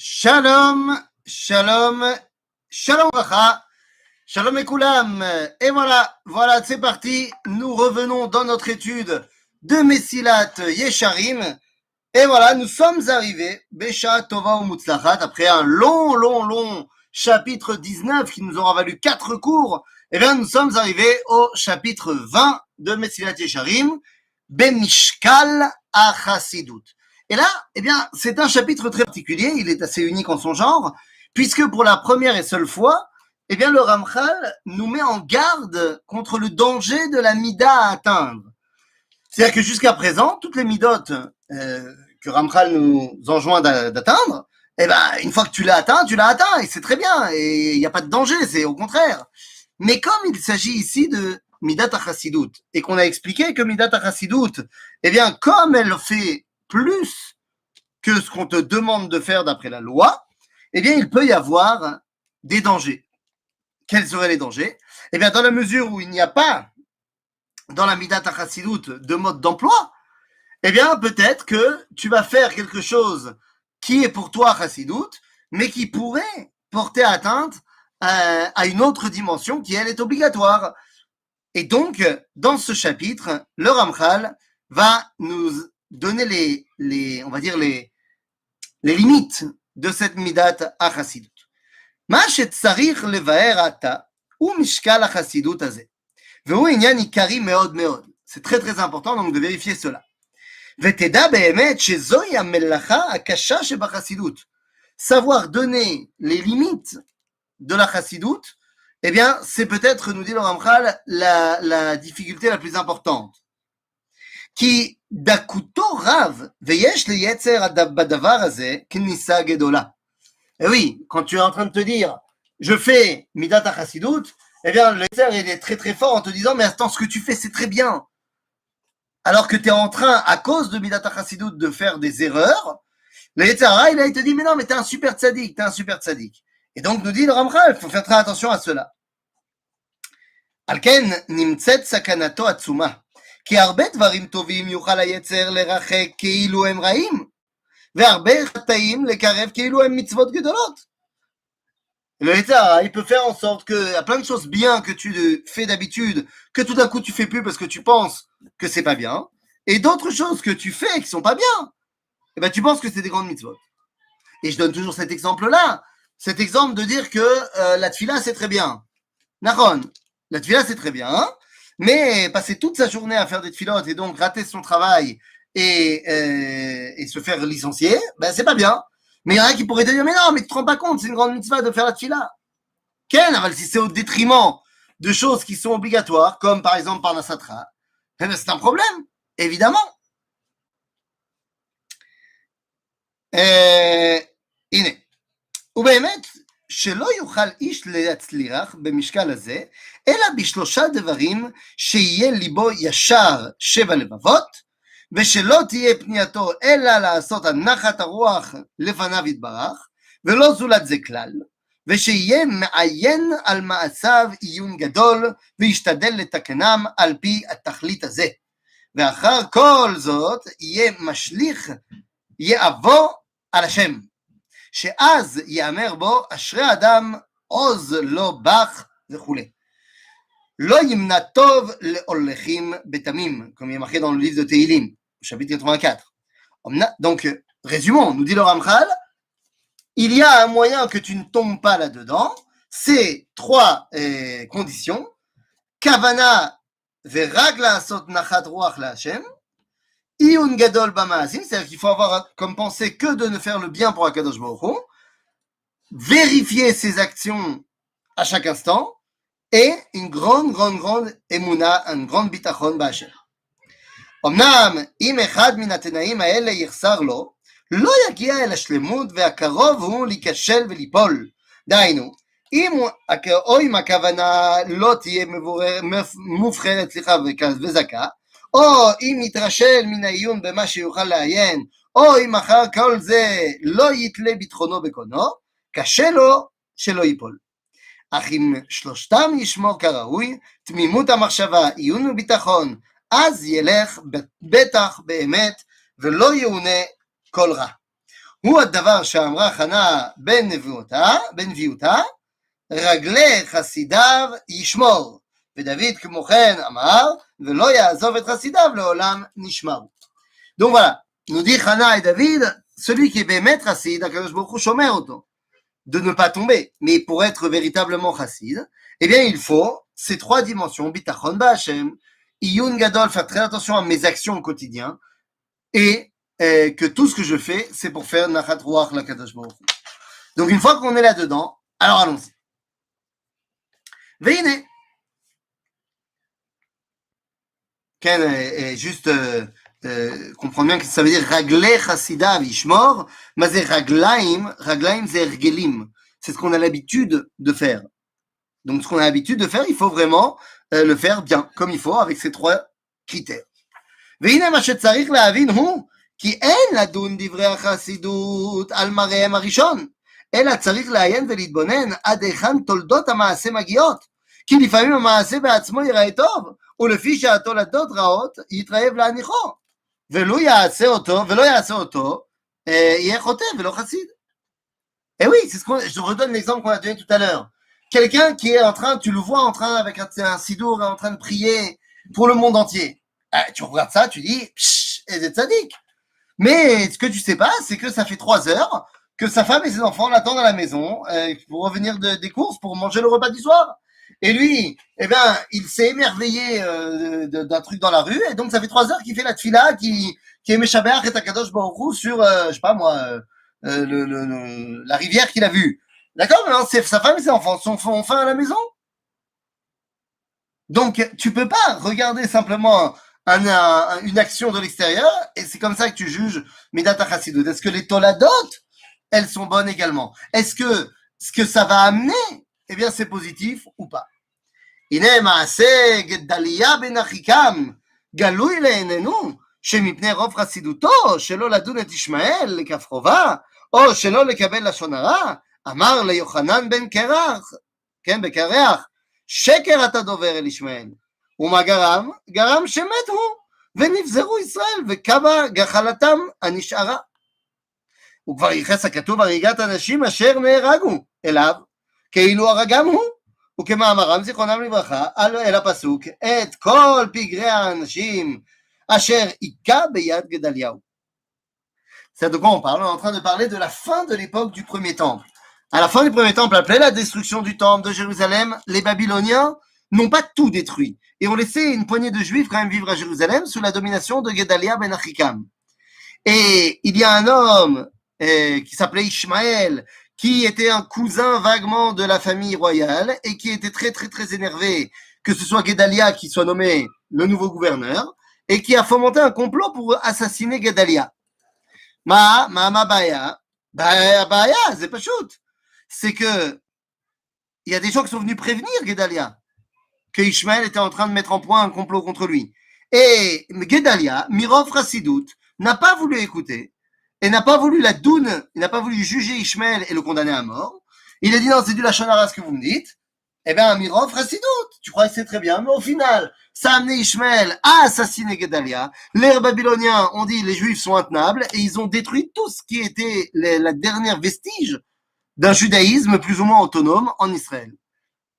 Shalom, shalom, shalom bracha, shalom ekoulam. Et voilà, c'est parti. Nous revenons dans notre étude de Mesilat Yesharim. Et voilà, nous sommes arrivés, Besha Tova ou Mutzlachat, après un long chapitre 19 qui nous aura valu 4 cours. Eh bien, nous sommes arrivés au chapitre 20 de Mesilat Yesharim, Bemishkal HaChassidut. Et là, eh bien, c'est un chapitre très particulier, il est assez unique en son genre, puisque pour la première et seule fois, eh bien, le Ramchal nous met en garde contre le danger de la mida à atteindre. C'est-à-dire que jusqu'à présent, toutes les midotes que Ramchal nous enjoint d'atteindre, eh ben, une fois que tu l'as atteint, et c'est très bien, et il n'y a pas de danger, c'est au contraire. Mais comme il s'agit ici de Midat HaChassidut, et qu'on a expliqué que Midat HaChassidut, eh bien, comme elle fait plus que ce qu'on te demande de faire d'après la loi, eh bien, il peut y avoir des dangers. Quels seraient les dangers? Eh bien, dans la mesure où il n'y a pas dans la Midat HaChassidut de mode d'emploi, eh bien, peut-être que tu vas faire quelque chose qui est pour toi Chassidut, mais qui pourrait porter atteinte à une autre dimension qui, elle, est obligatoire. Et donc, dans ce chapitre, le Ramchal va nous donner on va dire les limites de cette Midat HaChassidut. מה שצריך לבאר עתה הוא משקל החסידות הזה. והוא עניין עיקרי מאוד מאוד. C'est très très important donc de vérifier cela. ותדע באמת שזוהי המלאכה הקשה שבחסידות. Savoir donner les limites de la chassidut, eh bien, c'est peut-être, nous dit le Ramchal, la difficulté la plus importante. כי דקותו רב, ויש ליצר בדבר הזה כניסה גדולה. Et oui, quand tu es en train de te dire, je fais Midat HaChassidut, eh bien, le Yetzer, il est très très fort en te disant, mais attends, ce que tu fais, c'est très bien. Alors que tu es en train, à cause de Midat HaChassidut, de faire des erreurs, le Yetzer, il te dit, mais non, mais t'es un super tzaddik, Et donc, nous dit le Ramchal, il faut faire très attention à cela. על כן, נמצאת סכנתו עצומה, כי הרבה דברים טובים יוכל היצר לרחק כאילו הם רעים. והרבה חטאים לקרב כאילו הם מצוות גדולות. Le Yetzirah, il peut faire en sorte qu'il y a plein de choses bien que tu fais d'habitude, que tout d'un coup tu fais plus parce que tu penses que c'est pas bien, et d'autres choses que tu fais qui sont pas bien, et ben tu penses que c'est des grandes mitzvot. Et je donne toujours cet exemple-là, cet exemple de dire que la tfila c'est très bien. Nahon, la tfila c'est très bien, hein, mais passer toute sa journée à faire des tfilotes et donc rater son travail et se faire licencier, ben c'est pas bien. Mais il y en a qui pourraient te dire, mais non, mais tu te rends pas compte, c'est une grande mitzvah de faire la tfila. Ken, si c'est au détriment de choses qui sont obligatoires, comme par exemple par la satra, eh ben c'est un problème, évidemment. הנה, ובאמת שלא יוכל איש להצליח במשקל הזה, אלא בשלושה דברים שיהיה ליבו ישר 7 לבבות, ושלא תהיה פנייתו אלא לעשות הנחת הרוח לפניו יתברך, ולא זולת זה כלל, ושיהיה מעיין על מעשיו עיון גדול, וישתדל לתקנם על פי התכלית הזה. ואחר כל זאת יהיה משליך יאבו על השם, שאז יאמר בו אשרי אדם עוז לא בך וכולי. לא ימנע טוב להולכים בתמים, comme il est marqué dans le livre de Tehilim, chapitre 84. Donc, résumons, nous dit le Ramchal, il y a un moyen que tu ne tombes pas là-dedans, c'est 3 conditions, kavana verag la'asot nachat ruach la'Hashem, iyun gadol b'ma'asim, c'est-à-dire qu'il faut avoir comme pensée que de ne faire le bien pour HaKadosh Baruch Hu, vérifier ses actions à chaque instant, et une grande אמונה, un grand ביטחון בהשם. אמנם אם אחד מן התנאים האלה יחסר לו, לא יגיע אל השלמות והקרוב הוא להיכשל וליפול. דהיינו, אם הכוונה לא תהיה מובחרת וזכה, או אם יתרשל מן העיון במה שיוכל לעיין, או אם אחר כל זה לא יתלה ביטחונו בקונו, קשה לו שלא ייפול. אך אם שלושתם ישמור כראוי, תמימות המחשבה, עיון וביטחון, אז ילך בטח באמת ולא יאונה כל רע. הוא הדבר שאמרה חנה בן נביאותה, רגלי חסידיו ישמור. ודוד כמו כן אמר, ולא יעזוב את חסידיו לעולם נשמרו. Donc voilà, nous dit Hana et David, celui qui est bémet chassid, Akadosh Baruch Hu shomer אותו, de ne pas tomber. Mais pour être véritablement chassid, eh bien il faut ces trois dimensions, bitachon ba'Hashem, iyun gadol, faire très attention à mes actions au quotidien, et que tout ce que je fais, c'est pour faire nachat ruach l'Akadosh Baruch Hu. Donc une fois qu'on est là-dedans, alors allons-y. Veine. Ken, juste comprendre bien que ça veut dire raglé chassidav ishmor, mais c'est raglaim c'est ergelim. C'est ce qu'on a l'habitude de faire. Donc ce qu'on a l'habitude de faire, il faut vraiment le faire bien, comme il faut, avec ces trois critères. והנה מה שצריך להבין הוא כי אין לדון דברי החסידות על מראיהם הראשון, אלא צריך לעיין ולהתבונן עד היכן תולדות המעשה מגיעות, כי לפעמים המעשה בעצמו ייראה טוב, ולפי שהתולדות רעות יתרעב להניחו, ולא יעשה אותו, יהיה חוטא ולא חסיד. Et oui, c'est ce qu'on, je redonne l'exemple qu'on a donné tout à l'heure. Quelqu'un qui est en train, tu le vois en train avec un sidour, en train de prier pour le monde entier. Tu regardes ça, tu dis, pshh, et c'est tzaddik. Mais ce que tu sais pas, c'est que ça fait 3 heures que sa femme et ses enfants l'attendent à la maison pour revenir des courses, pour manger le repas du soir. Et lui, eh ben, il s'est émerveillé d'un truc dans la rue, et donc ça fait 3 heures qu'il fait la tfila, qui est Meshabeach et Akadosh Baruch Hu sur, je sais pas moi, la rivière qu'il a vue. D'accord? Mais non, sa femme et ses enfants ont faim à la maison. Donc, tu peux pas regarder simplement une action de l'extérieur, et c'est comme ça que tu juges Midat HaChassidut. Est-ce que les toladot, elles sont bonnes également? Est-ce que ce que ça va amener, eh bien, c'est positif ou pas? הנה מעשה גדליה בן אחיקם גלוי לעינינו שמפני רוב חסידותו שלא לדון את ישמעאל לכף חובה או שלא לקבל לשון הרע אמר ליוחנן בן קרח, כן, בקרח, שקר אתה דובר אל ישמעאל. ומה גרם? גרם שמת הוא ונבזרו ישראל וכמה גחלתם הנשארה. וכבר ייחס הכתוב הריגת אנשים אשר נהרגו אליו כאילו הרגם הוא, וכמאמרם זיכרונם לברכה אל הפסוק את כל פגרי האנשים אשר היכה ביד גדליהו. C'est de quoi on parle? On est en train de parler de la fin de l'époque du premier temple. À la fin du premier temple, après la destruction du temple de Jérusalem, les Babyloniens n'ont pas tout détruit et ont laissé une poignée de Juifs quand même vivre à Jérusalem sous la domination de Gedalia ben Achikam. Et il y a un homme qui s'appelait Ishmaël, qui était un cousin vaguement de la famille royale et qui était très très très énervé que ce soit Gedalia qui soit nommé le nouveau gouverneur et qui a fomenté un complot pour assassiner Gedalia. Ma baya, c'est pas shoot. C'est que il y a des gens qui sont venus prévenir Gedalia que Ishmaël était en train de mettre en point un complot contre lui. Et Gedalia, Mirov Chassidut, n'a pas voulu écouter et n'a pas voulu il n'a pas voulu juger Ishmaël et le condamner à mort. Il a dit non, c'est du Lachon Hara ce que vous me dites. Eh bien, Mirov Chassidut, tu crois que c'est très bien, mais au final, ça a amené Ishmaël à assassiner Gedalia. Les Babyloniens ont dit les Juifs sont intenables et ils ont détruit tout ce qui était la dernière vestige d'un judaïsme plus ou moins autonome en Israël.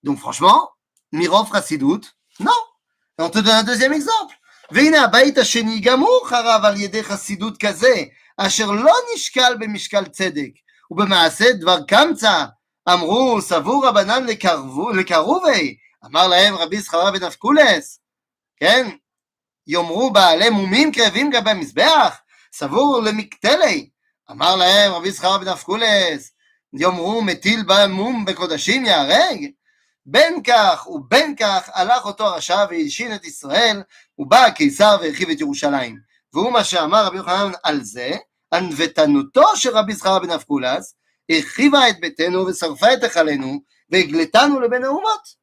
Donc franchement, Mirov Chassidut, non. Et on te donne un deuxième exemple. והנה הבית השני גם הוא חרב על ידי חסידות כזה, אשר לא נשקל במשקל צדק, ובמעשה דבר קמצא, אמרו סבור רבנן לקרובי, אמר להם רבי זכריה בן אבקולס, כן, יאמרו בעלי מומים כאבים גבי מזבח, סבור למקטלי, אמר להם רבי זכריה בן אבקולס, יאמרו מטיל במום בקודשים יהרג, בין כך ובין כך הלך אותו הרשע והלשין את ישראל, ובא הקיסר והרחיב את ירושלים. והוא מה שאמר רבי יוחנן על זה, ענוותנותו של רבי זכריה בן אבקולס, הרחיבה את ביתנו ושרפה את היכלנו, והגלתנו לבין האומות.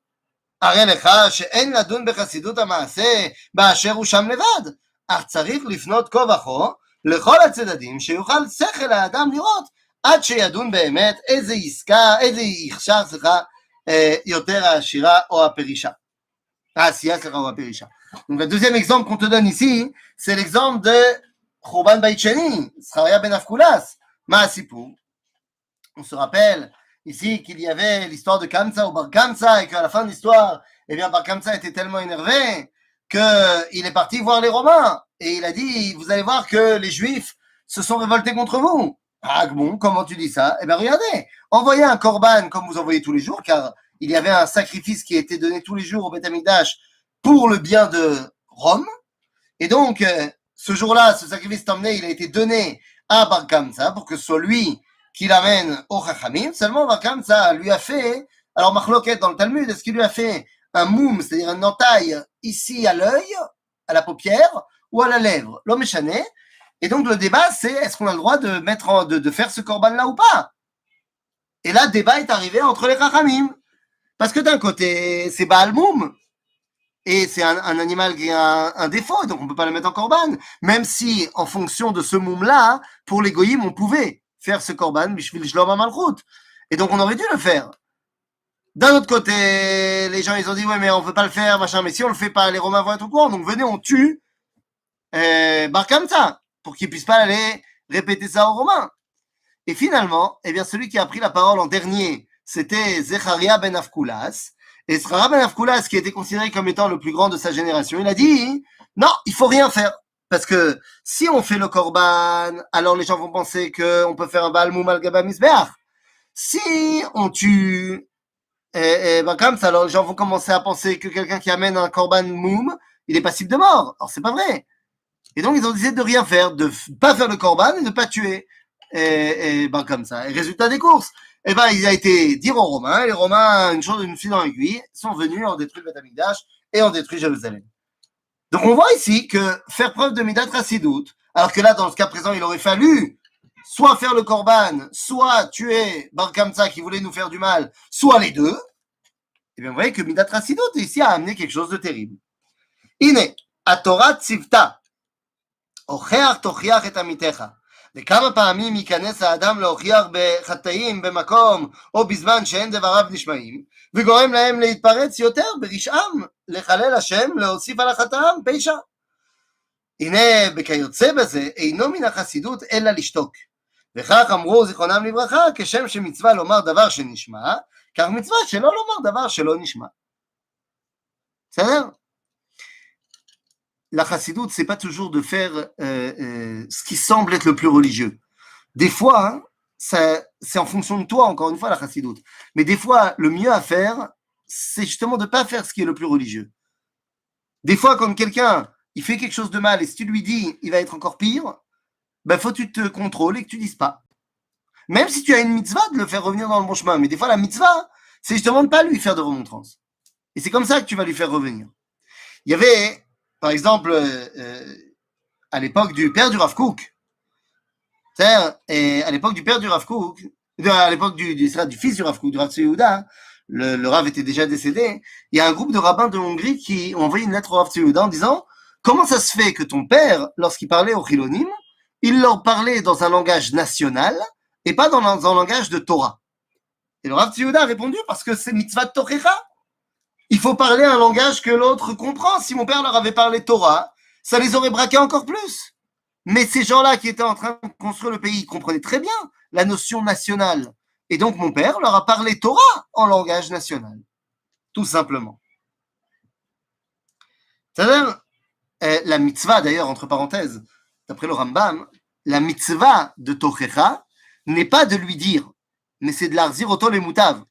הרי לך שאין לדון בחסידות המעשה באשר הוא שם לבד, אך צריך לפנות כה וכה לכל הצדדים שיוכל שכל האדם לראות, עד שידון באמת איזה יחשר, יותר העשירה או הפרישה. העשייה ou הפרישה. Donc le deuxième exemple qu'on te donne ici, c'est l'exemple de Churban Beit Sheni, Zcharia ben Avkulas, Maasipou. On se rappelle ici qu'il y avait l'histoire de Kamsa ou Bar Kamsa et qu'à la fin de l'histoire, eh bien, Bar Kamsa était tellement énervé qu'il est parti voir les Romains et il a dit, vous allez voir que les Juifs se sont révoltés contre vous. Ah bon, comment tu dis ça? Eh bien, regardez, envoyez un korban comme vous envoyez tous les jours, car il y avait un sacrifice qui a été donné tous les jours au Beth Amikdash pour le bien de Rome. Et donc, ce jour-là, ce sacrifice emmené, il a été donné à Bar Kamsa pour que ce soit lui qui l'amène au Chachamim. Seulement, Bar Kamsa lui a fait, alors Machloket dans le Talmud, est-ce qu'il lui a fait un moum, c'est-à-dire un entaille ici à l'œil, à la paupière ou à la lèvre? L'homme est chané. Et donc, le débat, c'est est-ce qu'on a le droit de mettre de faire ce korban-là ou pas? Et là, le débat est arrivé entre les Chachamim. Parce que d'un côté, c'est Baal Moum. Et c'est un animal qui a un défaut, donc on ne peut pas le mettre en korban. Même si, en fonction de ce moum-là, pour les goyim, on pouvait faire ce korban, bishvil shlom hamalchut. Et donc on aurait dû le faire. D'un autre côté, les gens, ils ont dit, ouais, mais on ne peut pas le faire, machin, mais si on le fait pas, les Romains vont être au courant, donc venez, on tue Bar Kamsa, pour qu'ils puissent pas aller répéter ça aux Romains. Et finalement, eh bien, celui qui a pris la parole en dernier, c'était Zecharia ben Avkulas. Et Zecharia ben Avkulas, qui était considéré comme étant le plus grand de sa génération, il a dit, non, il faut rien faire. Parce que si on fait le korban, alors les gens vont penser qu'on peut faire un Baal Moum al Gaba Misbeach. Si on tue ben comme ça, alors les gens vont commencer à penser que quelqu'un qui amène un korban Moum, il est passible de mort. Alors c'est pas vrai. Et donc ils ont décidé de rien faire, de pas faire le korban et de pas tuer. Et ben comme ça. Et résultat des courses, eh ben il a été dire aux Romains, et les Romains, une fille dans l'aiguille, sont venus, ont détruit le Beth Amikdash et ont détruit Jérusalem. Donc on voit ici que faire preuve de Midat Chassidout, alors que là dans ce cas présent il aurait fallu soit faire le korban, soit tuer Bar Kamsa qui voulait nous faire du mal, soit les deux, et bien vous voyez que Midat Chassidout ici a amené quelque chose de terrible. Ine, Torah tzivta, הוכח תוכיח את עמיתך. וכמה פעמים ייכנס האדם להוכיח בחטאים במקום או בזמן שאין דבריו נשמעים, וגורם להם להתפרץ יותר ברשעם, לחלל השם, להוסיף על החטאם פשע. הנה בכיוצא בזה אינו מן החסידות אלא לשתוק. וכך אמרו זיכרונם לברכה, כשם שמצווה לומר דבר שנשמע, כך מצווה שלא לומר דבר שלא נשמע. בסדר? La chassidoute, c'est pas toujours de faire ce qui semble être le plus religieux. Des fois, hein, c'est en fonction de toi, encore une fois, la chassidoute. Mais des fois, le mieux à faire, c'est justement de ne pas faire ce qui est le plus religieux. Des fois, quand quelqu'un, il fait quelque chose de mal, et si tu lui dis, il va être encore pire, ben, faut que tu te contrôles et que tu dises pas. Même si tu as une mitzvah, de le faire revenir dans le bon chemin. Mais des fois, la mitzvah, c'est justement de ne pas lui faire de remontrance. Et c'est comme ça que tu vas lui faire revenir. Il y avait, par exemple, à l'époque du père du Rav Kook, et à l'époque du père du Rav Kook, à l'époque du fils du Rav Kook, du Rav Tzvi-Yehuda, le Rav était déjà décédé, il y a un groupe de rabbins de Hongrie qui ont envoyé une lettre au Rav Tzvi-Yehuda en disant « Comment ça se fait que ton père, lorsqu'il parlait aux Chilonim, il leur parlait dans un langage national et pas dans un langage de Torah ?» Et le Rav Tzvi-Yehuda a répondu « Parce que c'est mitzvah de Tochecha. Il faut parler un langage que l'autre comprend. Si mon père leur avait parlé Torah, ça les aurait braqués encore plus. Mais ces gens-là qui étaient en train de construire le pays, ils comprenaient très bien la notion nationale. Et donc mon père leur a parlé Torah en langage national. Tout simplement. C'est-à-dire, la mitzvah, d'ailleurs, entre parenthèses, d'après le Rambam, la mitzvah de Tochecha n'est pas de lui dire, mais c'est de l'arzir auto les moutaves.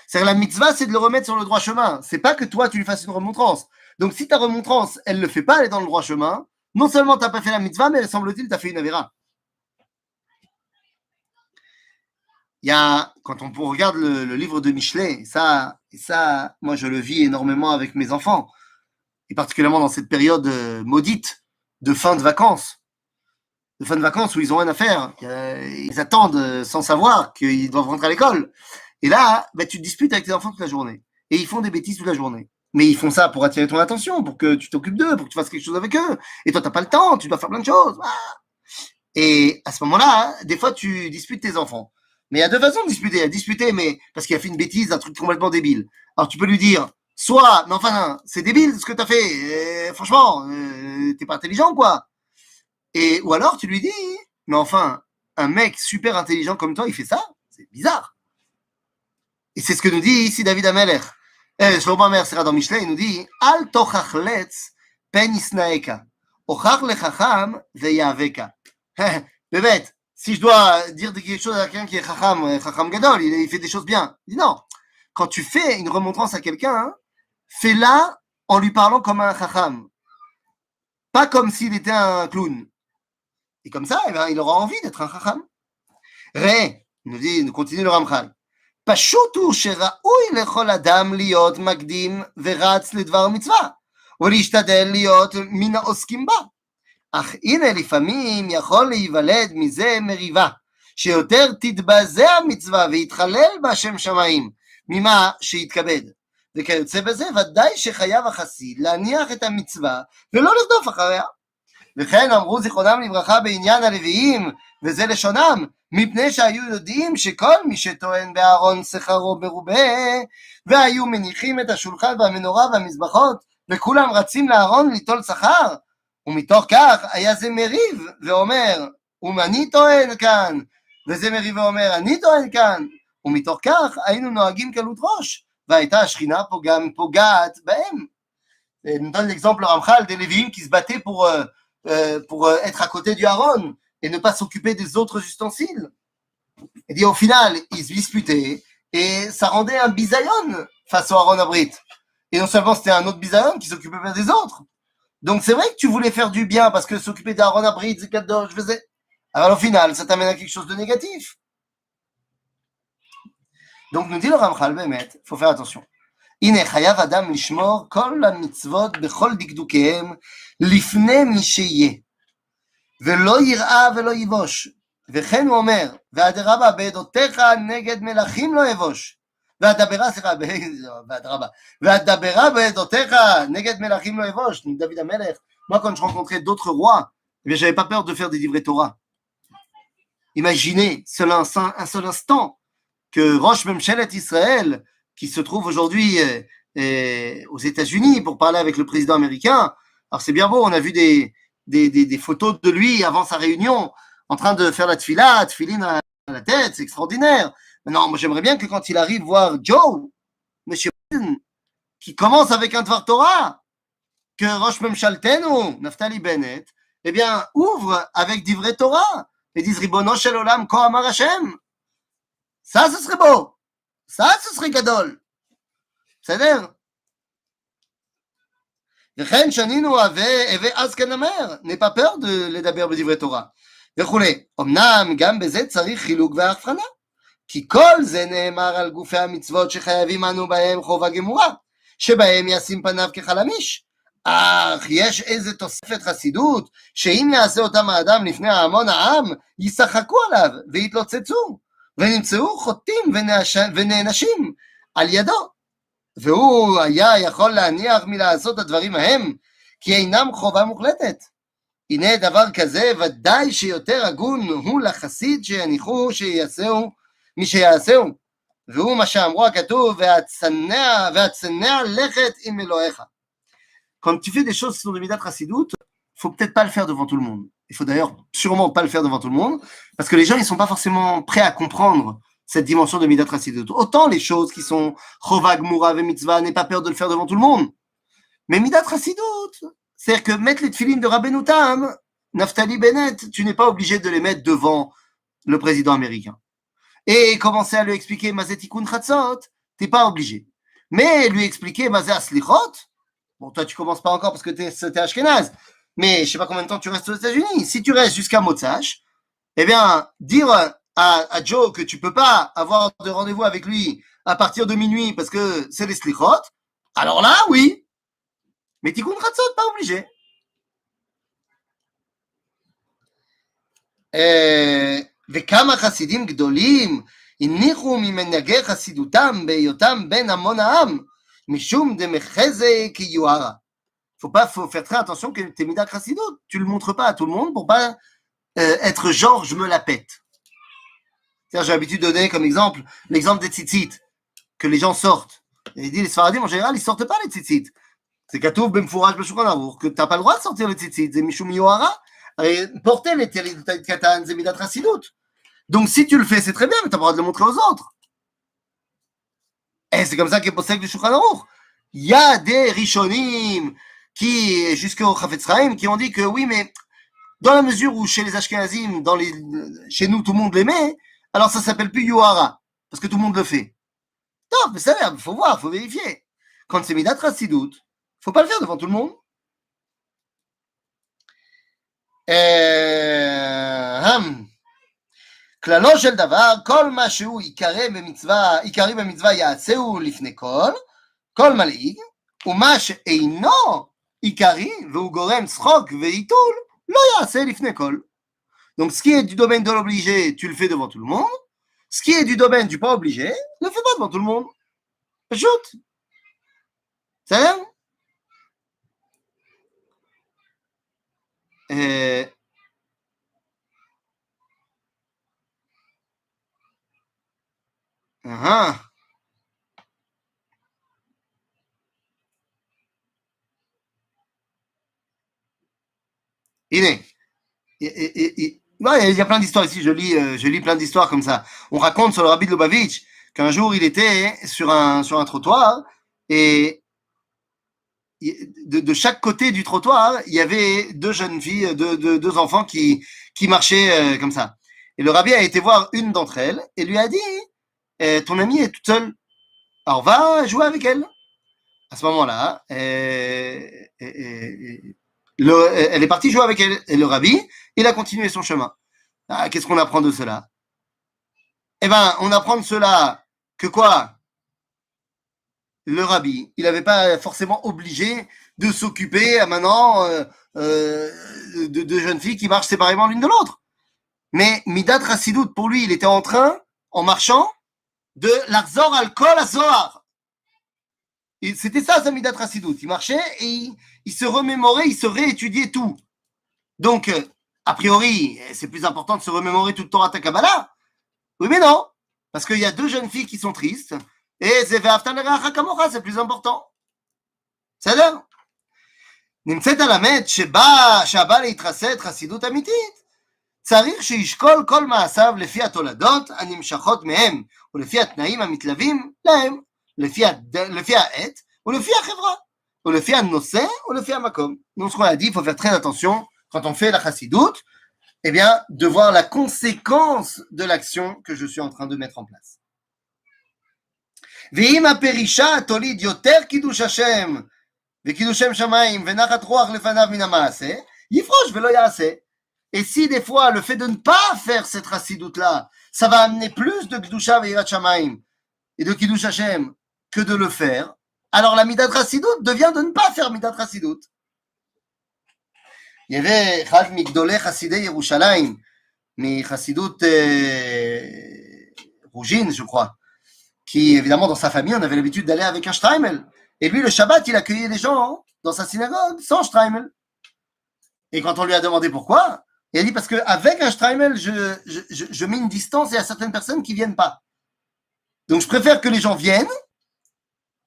C'est-à-dire la mitzvah, c'est de le remettre sur le droit chemin. C'est pas que toi, tu lui fasses une remontrance. Donc, si ta remontrance, elle le fait pas, elle est dans le droit chemin, non seulement tu n'as pas fait la mitzvah, mais semble-t-il, tu as fait une avéra. Il y a, quand on regarde le livre de Michelet, et ça, moi, je le vis énormément avec mes enfants, et particulièrement dans cette période maudite de fin de vacances où ils ont rien à faire. Ils attendent sans savoir qu'ils doivent rentrer à l'école. Et là, bah, tu te disputes avec tes enfants toute la journée. Et ils font des bêtises toute la journée. Mais ils font ça pour attirer ton attention, pour que tu t'occupes d'eux, pour que tu fasses quelque chose avec eux. Et toi, tu n'as pas le temps, tu dois faire plein de choses. Et à ce moment-là, des fois, tu disputes tes enfants. Mais il y a deux façons de disputer. Il y a disputer, mais parce qu'il a fait une bêtise, un truc complètement débile. Alors tu peux lui dire, soit, mais enfin, c'est débile ce que tu as fait. Franchement, t'es pas intelligent, quoi. Ou alors tu lui dis, mais enfin, un mec super intelligent comme toi, il fait ça? C'est bizarre. Et c'est ce que nous dit ici David Amelech. Shlomo Amer sera dans Michelet, il nous dit Al tochachletz pen isnaeka. Ochach lechacham veyaveka. Bébête, si je dois dire quelque chose à quelqu'un qui est chacham gadol, il fait des choses bien. Il dit non. Quand tu fais une remontrance à quelqu'un, hein, fais-la en lui parlant comme un chacham. Pas comme s'il était un clown. Et comme ça, eh ben, il aura envie d'être un chacham. Ré, nous continue le Ramchal. פשוט הוא שראוי לכל אדם להיות מקדים ורץ לדבר מצווה, ולהשתדל להיות מן העוסקים בה. אך הנה לפעמים יכול להיוולד מזה מריבה, שיותר תתבזה המצווה ויתחלל בה שם שמיים, ממה שיתכבד. וכיוצא בזה ודאי שחייב החסיד להניח את המצווה ולא לרדוף אחריה. וכן אמרו זיכרונם לברכה בעניין הלוויים, וזה לשונם, מפני שהיו יודעים שכל מי שטוען בארון שכרו מרובה, והיו מניחים את השולחן והמנורה והמזבחות, וכולם רצים לארון ליטול שכר, ומתוך כך היה זה מריב ואומר, אני טוען כאן, וזה מריב ואומר, אני טוען כאן, ומתוך כך היינו נוהגים קלות ראש, והייתה השכינה פוגעת בהם. On donne l'exemple Ramchal des Lévi'im qui se battaient pour être à côté du Aaron et ne pas s'occuper des autres ustensiles. Et dit au final, ils se disputaient et ça rendait un bisayon face au Aaron Abrit. Et non seulement c'était un autre bisayon qui s'occupait pas des autres. Donc c'est vrai que tu voulais faire du bien parce que s'occuper d'Aaron Abrit, c'est cadeau, je faisais. Alors au final, ça t'amène à quelque chose de négatif. Donc nous dit le Ramchal, Bémet, il faut faire attention. הנה חייב אדם לשמור כל המצוות בכל דקדוקיהם לפני מי שיהיה ולא יראה ולא יבוש וכן הוא אומר ואדרבה בעדותיך נגד מלכים לא יבוש ואדברה בעדותיך נגד מלכים לא יבוש. David Amelech, moi quand je rencontrais d'autres rois, eh j'avais pas peur de faire des livrets Torah. Imaginez un seul instant que Rosh Memshelet Israël qui se trouve aujourd'hui aux États-Unis pour parler avec le président américain. Alors c'est bien beau, on a vu des photos de lui avant sa réunion en train de faire la tefilin à la tête, c'est extraordinaire. Non, moi j'aimerais bien que quand il arrive voir Joe, Monsieur Biden, qui commence avec un Dvar Torah, que Rosh Memshaltenu, Naftali Bennett, eh bien ouvre avec d'Ivrei Torah et dise Ribono Shel Olam Ko Amar Hashem. Ça, ce serait beau. Ça, ce serait gadol. בסדר? וכן שנינו הווה אז כנאמר, n'aie pas peur de לדבר בדברי תורה. וכולי. אמנם גם בזה צריך חילוק והבחנה. כי כל זה נאמר על גופי המצוות שחייבים אנו בהם חובה גמורה, שבהם ישים פניו כחלמיש. אך יש איזה תוספת חסידות, שאם יעשה אותם האדם לפני ההמון העם, ישחקו עליו ויתלוצצו. ונמצאו חוטאים ונענשים על ידו, והוא היה יכול להניח מלעשות הדברים ההם, כי אינם חובה מוחלטת. הנה דבר כזה ודאי שיותר הגון הוא לחסיד שיניחו שיעשהו מי שיעשהו, והוא מה שאמרו הכתוב, והצנע לכת עם אלוהיך. Quand tu fais des choses sur le midat chassidout, il faut peut-être pas le faire devant tout le monde. Il faut d'ailleurs sûrement pas le faire devant tout le monde, parce que les gens, ils sont pas forcément prêts à comprendre cette dimension de midat chassidout. Autant les choses qui sont chovag, mourav et mitzvah, n'aie pas peur de le faire devant tout le monde. Mais midat chassidout, c'est-à-dire que mettre les tefilines de Rabbeinu Tam, Naftali Bennett, tu n'es pas obligé de les mettre devant le président américain. Et commencer à lui expliquer Mazet Tikkun Chatzot, t'es pas obligé. Mais lui expliquer Mazet Aslichot, bon, toi, tu commences pas encore parce que t'es Ashkenaz, mais je sais pas combien de temps tu restes aux États-Unis. Si tu restes jusqu'à Motsach, eh bien, dire à Joe que tu peux pas avoir de rendez-vous avec lui à partir de minuit parce que c'est les Slichot, alors là, oui. Mais Tikkun Chatzot, pas obligé. וכמה חסידים גדולים הניחו ממנהגי חסידותם בהיותם בין המון העם, משום דמחזה כיוהרה. Faut faire très attention que tes midat chassidut, tu le montres pas à tout le monde pour pas être genre je me la pète. C'est-à-dire, j'ai l'habitude de donner comme exemple l'exemple des tzitzit, que les gens sortent. Et il dit les Sfaradim en général, ils sortent pas les tzitzit. C'est katouf b'mfouraj b'shulchan aruch que t'as pas le droit de sortir les tzitzit, c'est mishum yohara. Porter les talit katan, c'est midat chassidut. Donc si tu le fais, c'est très bien, mais tu n'as pas le droit de le montrer aux autres. Et c'est comme ça qu'est possède le Shulchan Aruch. Il y a des Rishonim qui, jusqu'au Chafetz Chaim, qui ont dit que oui, mais dans la mesure où chez les Ashkenazim, chez nous, tout le monde les met, alors ça s'appelle plus Yohara, parce que tout le monde le fait. Non, mais ça, il faut voir, il faut vérifier. Quand c'est Midat Chassidut, faut pas le faire devant tout le monde. כללו של דבר, כל מה שהוא עיקרי במצווה יעשהו לפני כל מלעיג, ומה שאינו עיקרי והוא גורם צחוק ועיתול, לא יעשה לפני כל. Donc ce qui est du domaine de l'obligé, tu le fais devant tout le monde. Ce qui est du domaine du pas obligé, ne le fais pas devant tout le monde. פשוט. בסדר? הנה, il y a plein d'histoires ici, je lis plein d'histoires comme ça. On raconte sur le Rabbi de Lubavitch qu'un jour il était sur un trottoir et de chaque côté du trottoir, il y avait deux jeunes filles, deux enfants qui marchaient comme ça. Et le Rabbi a été voir une d'entre elles et lui a dit ton amie est toute seule, alors va jouer avec elle. À ce moment-là, elle est partie jouer avec elle. Et le Rabbi, il a continué son chemin. Ah, qu'est-ce qu'on apprend de cela? Eh ben, on apprend de cela que quoi? Le Rabbi, il n'avait pas forcément obligé de s'occuper maintenant de jeunes filles qui marchent séparément l'une de l'autre. Mais Midat Chassidut, pour lui, il était en train, en marchant, de l'Arzor al-Kol Azohar. C'était ça, sa Midat Chassidut. Il marchait et il se remémorait, il se réétudiait tout. Donc, a priori, c'est plus important de se remémorer toute Torah Kabbalah. Oui, mais non. Parce qu'il y a deux jeunes filles qui sont tristes. Et c'est plus important. בסדר? נמצאת על האמת שהבא להתחסד חסידות אמיתית, צריך שישקול כל מעשיו לפי התולדות הנמשכות מהם, ולפי התנאים המתלווים להם, לפי העת, ולפי החברה, ולפי הנושא, ולפי המקום. Donc ce qu'on a dit, il faut faire très attention quand on fait la chassidoute, eh bien, de voir la conséquence de l'action que je suis en train de mettre en place. ואם הפרישה תוליד יותר קידוש השם וקידוש שם שמיים ונחת רוח לפניו מן המעשה, יפרוש ולא יעשה. Et si des fois le fait de ne pas faire cette chassidoute là, ça va amener plus de kedusha veirat shamayim et de kiddush Hashem que de le faire, alors la midat chassidoute devient de ne pas faire midat chassidoute. Il y avait אחד מגדולי חסידי ירושלים מחסידות רוז'ין, je crois, qui, évidemment, dans sa famille, on avait l'habitude d'aller avec un Streimel. Et lui, le Shabbat, il accueillait les gens dans sa synagogue sans Streimel. Et quand on lui a demandé pourquoi, il a dit parce qu'avec un Streimel, je mets une distance et il y a certaines personnes qui ne viennent pas. Donc, je préfère que les gens viennent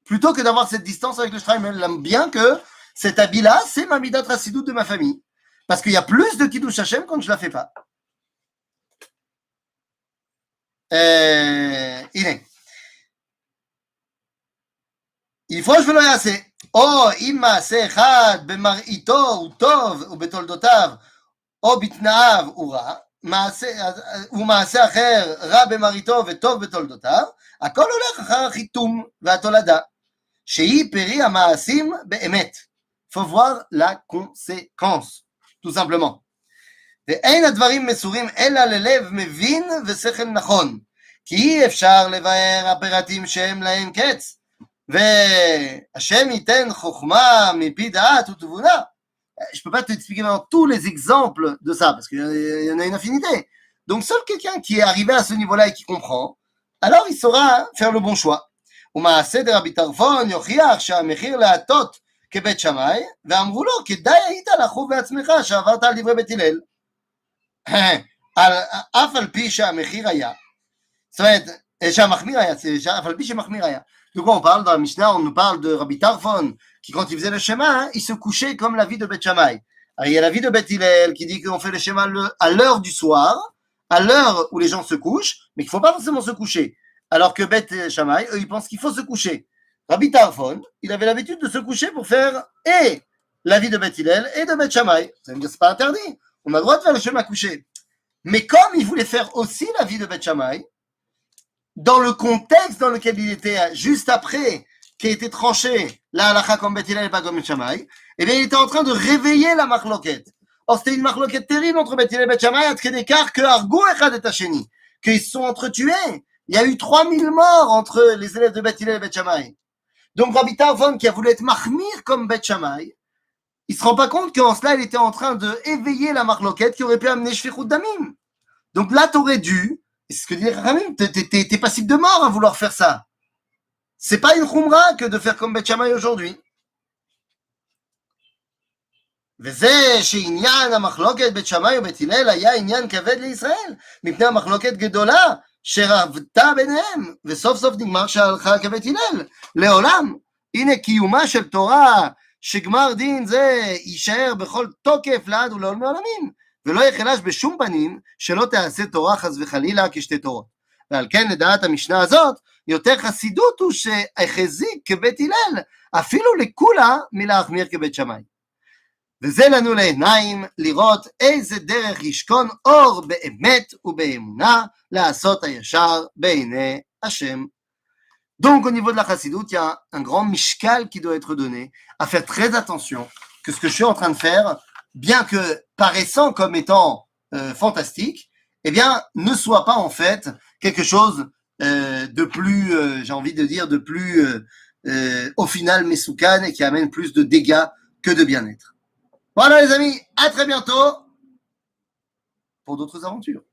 plutôt que d'avoir cette distance avec le Streimel. Bien que cet habit-là, c'est ma midat chassidoute de ma famille. Parce qu'il y a plus de Kiddush Hashem quand je ne la fais pas. הנה. יפרוש ולא יעשה, או אם מעשה אחד במראיתו הוא טוב ובתולדותיו או בתנאיו הוא רע, ומעשה אחר רע במראיתו וטוב בתולדותיו, הכל הולך אחר החיתום והתולדה, שהיא פרי המעשים באמת. faut voir la conséquence, tout simplement. ואין הדברים מסורים אלא ללב מבין ושכל נכון, כי אי אפשר לבאר הפרטים שהם להם קץ, והשם ייתן חוכמה מפי דעת ותבונה. Je ne peux pas t'expliquer maintenant tous les exemples de ça, parce qu'il y en a une infinité. Donc seul quelqu'un qui est arrivé à ce niveau-là et qui comprend, alors il saura faire le bon choix. ומעשה דרבי טרפון יוכיח שהמחיר להטות כבית שמאי, ואמרו לו, כדאי היית לחוב בעצמך שעברת על דברי בית הלל. אף על פי שהמחיר היה, זאת אומרת, שהמחמיר היה, אף על פי שמחמיר היה. De quoi on parle dans la Mishnah? On nous parle de Rabbi Tarfon, qui quand il faisait le schéma, il se couchait comme la vie de Beth Shammai. Alors, il y a la vie de Beth Hillel qui dit qu'on fait le schéma à l'heure du soir, à l'heure où les gens se couchent, mais qu'il ne faut pas forcément se coucher. Alors que Beth Shammai, eux, ils pensent qu'il faut se coucher. Rabbi Tarfon, il avait l'habitude de se coucher pour faire et l'avis de Beth Hillel et de Beth Shammai. Vous allez me dire, c'est pas interdit. On a le droit de faire le chemin à coucher. Mais comme il voulait faire aussi l'avis de Beth Shammai, dans le contexte dans lequel il était juste après qui a été tranché la halakha comme Beth Hillel et pas comme Beth Shammai, eh bien, il était en train de réveiller la marloquette. Or, c'était une marloquette terrible entre Beth Hillel et Beth Shammai, à tel d'écart que Argo Echad et Tacheni, qu'ils se sont entretués. Il y a eu 3000 morts entre les élèves de Beth Hillel et Beth Shammai. Donc, Rabbi Tarfon, qui a voulu être mahmir comme Beth Shammai, il se rend pas compte qu'en cela, il était en train de éveiller la marloquette qui aurait pu amener Shfichut Damim. Donc là, t'aurais dû, c'est ce que dit Ramim, t'es passible de mort à vouloir faire ça. C'est pas une khumra que de faire comme Beth Shammai aujourd'hui. וזה שעניין המחלוקת בית שמאי ובית הלל היה עניין כבד לישראל, מפני המחלוקת גדולה שרבתה ביניהם, וסוף סוף נגמר שהלכה כבית הלל, לעולם. הנה קיומה של תורה, שגמר דין זה יישאר בכל תוקף לעד ולעולמי עולמים, ולא יחלש בשום פנים שלא תעשה תורה חס וחלילה כשתי תורות. ועל כן לדעת המשנה הזאת, יותר חסידות הוא שהחזיק כבית הלל, אפילו לכולה מלהחמיר כבית שמאי. וזה לנו לעיניים לראות איזה דרך ישכון אור באמת ובאמונה לעשות הישר בעיני השם. Donc au niveau de la chassidoute, il y a un grand mishkal qui doit être donné, à faire très attention que ce que je suis en train de faire, bien que paraissant comme étant fantastique, eh bien ne soit pas en fait quelque chose de plus, j'ai envie de dire, de plus au final mesoukan et qui amène plus de dégâts que de bien-être. Voilà les amis, à très bientôt pour d'autres aventures.